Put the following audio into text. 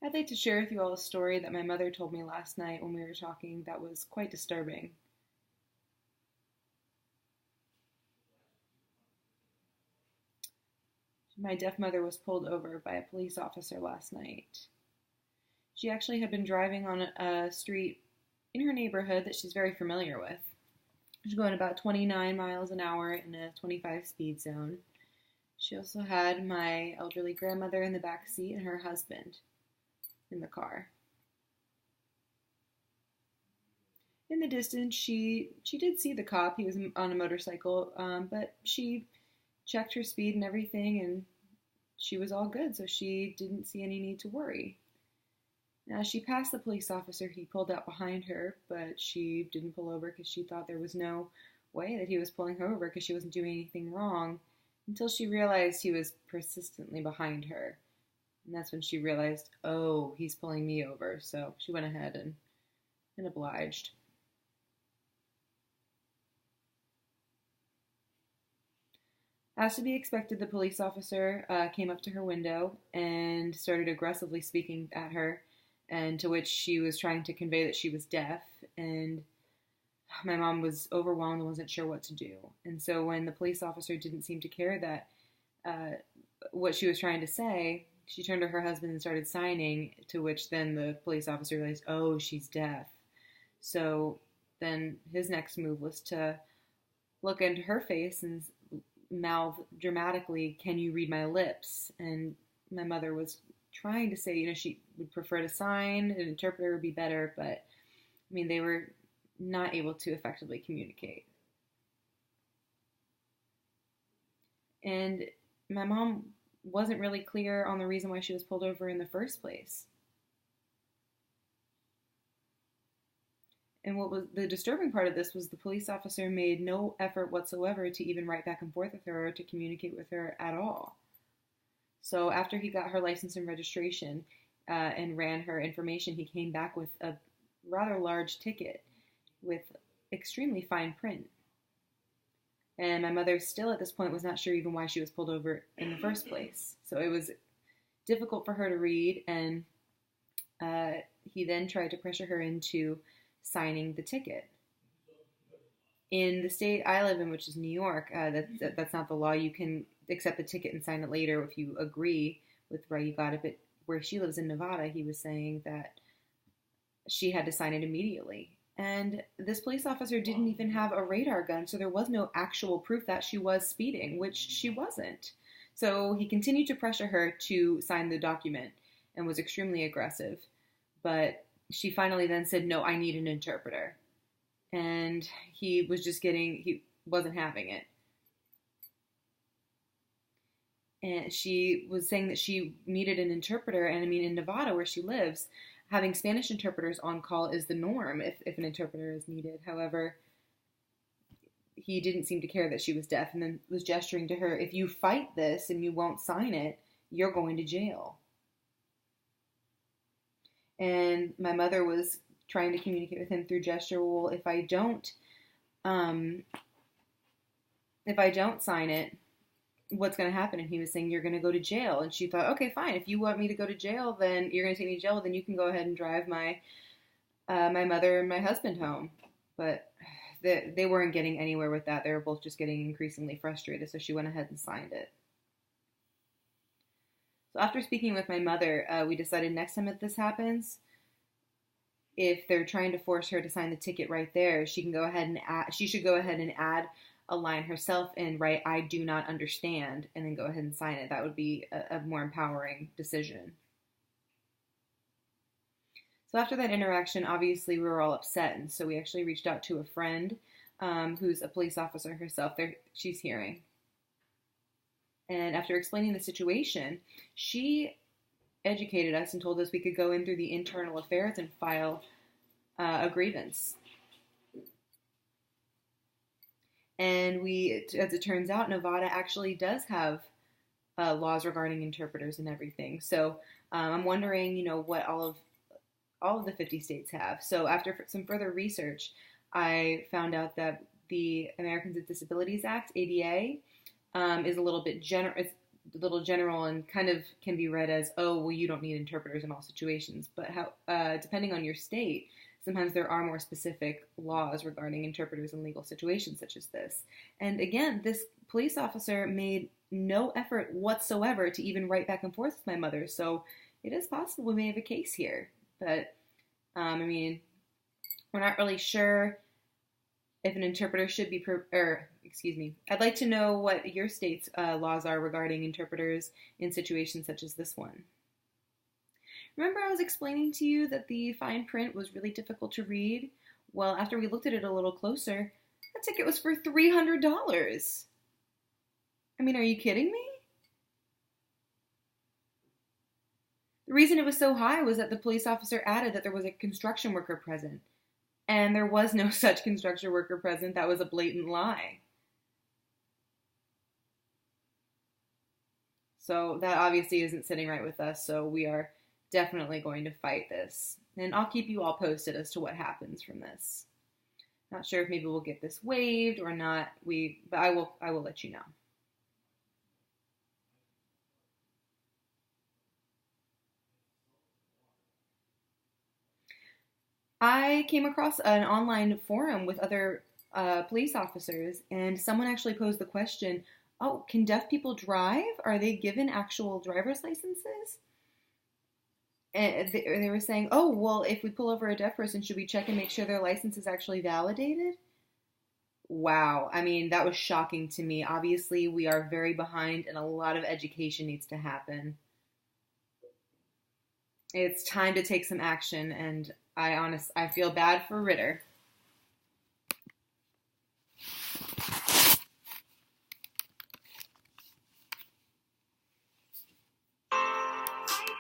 I'd like to share with you all a story that my mother told me last night when we were talking that was quite disturbing. My deaf mother was pulled over by a police officer last night. She actually had been driving on a street in her neighborhood that she's very familiar with. She was going about 29 miles an hour in a 25 speed zone. She also had my elderly grandmother in the back seat and her husband in the car. In the distance, she did see the cop. He was on a motorcycle, but she checked her speed and everything, and she was all good, so she didn't see any need to worry. Now, she passed the police officer. He pulled out behind her, but she didn't pull over because she thought there was no way that he was pulling her over because she wasn't doing anything wrong until she realized he was persistently behind her. And that's when she realized, oh, he's pulling me over. So she went ahead and obliged. As to be expected, the police officer came up to her window and started aggressively speaking at her, and to which she was trying to convey that she was deaf. And my mom was overwhelmed and wasn't sure what to do. And so when the police officer didn't seem to care that what she was trying to say, she turned to her husband and started signing, to which then the police officer realized, oh, she's deaf. So then his next move was to look into her face and mouth dramatically, can you read my lips? And my mother was trying to say, she would prefer to sign, an interpreter would be better, but they were not able to effectively communicate. And my mom wasn't really clear on the reason why she was pulled over in the first place. And what was the disturbing part of this was the police officer made no effort whatsoever to even write back and forth with her or to communicate with her at all. So after he got her license and registration and ran her information, he came back with a rather large ticket with extremely fine print. And my mother still at this point was not sure even why she was pulled over in the first place. So it was difficult for her to read, and he then tried to pressure her into signing the ticket. In the state I live in, which is New York, that's not the law. You can accept the ticket and sign it later if you agree with where you got it. But where she lives in Nevada, he was saying that she had to sign it immediately. And this police officer didn't even have a radar gun, so there was no actual proof that she was speeding, which she wasn't. So he continued to pressure her to sign the document and was extremely aggressive. But she finally then said, no, I need an interpreter. And he wasn't having it. And she was saying that she needed an interpreter. And in Nevada, where she lives, having Spanish interpreters on call is the norm if an interpreter is needed. However, he didn't seem to care that she was deaf, and then was gesturing to her, if you fight this and you won't sign it, you're going to jail. And my mother was trying to communicate with him through gesture. Well, if I don't sign it, what's going to happen? And he was saying, you're going to go to jail. And she thought, okay, fine. If you want me to go to jail, then you're going to take me to jail. Then you can go ahead and drive my mother and my husband home. But they weren't getting anywhere with that. They were both just getting increasingly frustrated. So she went ahead and signed it. So after speaking with my mother, we decided next time that this happens, if they're trying to force her to sign the ticket right there, she should go ahead and add a line herself and write, I do not understand, and then go ahead and sign it. That would be a more empowering decision. So after that interaction, obviously we were all upset, and so we actually reached out to a friend who's a police officer herself. She's hearing. And after explaining the situation, she educated us and told us we could go in through the internal affairs and file a grievance. And as it turns out, Nevada actually does have laws regarding interpreters and everything. So I'm wondering, what all of the 50 states have. So after some further research, I found out that the Americans with Disabilities Act, ADA, is a little bit little general and kind of can be read as, oh, well, you don't need interpreters in all situations. But depending on your state, sometimes there are more specific laws regarding interpreters in legal situations such as this. And again, this police officer made no effort whatsoever to even write back and forth with my mother. So it is possible we may have a case here. But, I mean, we're not really sure if an interpreter should be, I'd like to know what your state's laws are regarding interpreters in situations such as this one. Remember I was explaining to you that the fine print was really difficult to read? Well, after we looked at it a little closer, that ticket was for $300. I mean, are you kidding me? The reason it was so high was that the police officer added that there was a construction worker present. And there was no such construction worker present. That was a blatant lie. So that obviously isn't sitting right with us, so we are definitely going to fight this. And I'll keep you all posted as to what happens from this. Not sure if maybe we'll get this waived or not. But I will let you know. I came across an online forum with other police officers, and someone actually posed the question, oh, can deaf people drive? Are they given actual driver's licenses? And they were saying, oh, well, if we pull over a deaf person, should we check and make sure their license is actually validated? Wow. I mean, that was shocking to me. Obviously, we are very behind and a lot of education needs to happen. It's time to take some action, and I feel bad for Ritter.